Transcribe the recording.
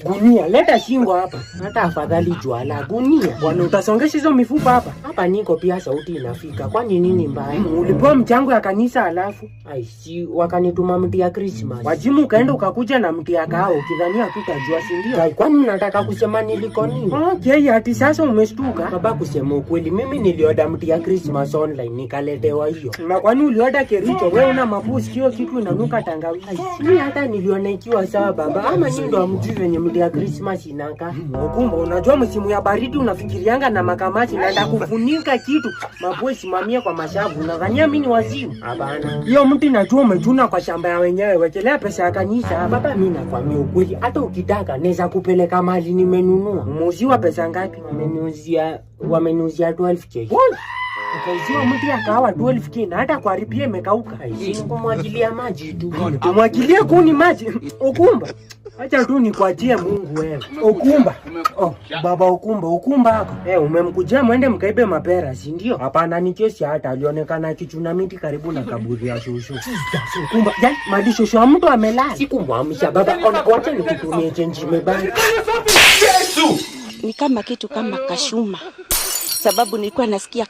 Gunia, leta shingo hapa. Hata afadhali juala. Gunia. Bwana utasongesha hizo mifupa hapa. Hapa niko pia sauti inafika. Kwani nini mbaya? Ulipewa mchango ya kanisa alafu. Ai si wakanituma mti ya Christmas. Wajimu ukaenda ukakuja na mti ya kahawa ukidhania tutajua si ndio? Kwani unataka kusema niliko nini? Okay, hati sasa umeshtuka. Baba kusema ukweli mimi nilioda mti ya Christmas online nikaletewa hiyo. Na kwani ulioda Kericho wewe una mapusi hiyo kitu inanuka tangawizi. Mimi hata niliona ikiwa sawa baba ama nyinyi ndio mjui venye mti ya Christmas inaka. Ukumba unajua msimu ya baridi unafikirianga na makamati naenda kufunika kitu. Mapue simamia kwa mashavu unadhania mimi ni wazimu? Hapana. Hiyo mti najua umetuna kwa shamba ya wenyewe. Wekelea pesa ya kanisa. Baba mimi nakwambia ukweli hata ukitaka naweza kupeleka mali nimenunua. Muuziwa pesa ngapi? Wameniuzia 12k. Ukauziwa mti ya kahawa 12k na hata kwa ripia imekauka. Sisi kumwagilia maji tu. Tumwagilie kuni maji. Ukumba. Acha tu nikuachie Mungu wewe. Ukumba. Baba Ukumba hako. Umemkujia mwende mkaibe mapera, si ndio? Hapana ni kesi hata alionekana kichuna miti karibu na kaburi ya shushu. Ukumba, jai madi shushu wa mtu amelala. Sikumwamsha baba. Wacha nikutumie chenji mebaki. Yesu! Ni kama kitu kama kashuma. Sababu nilikuwa nasikia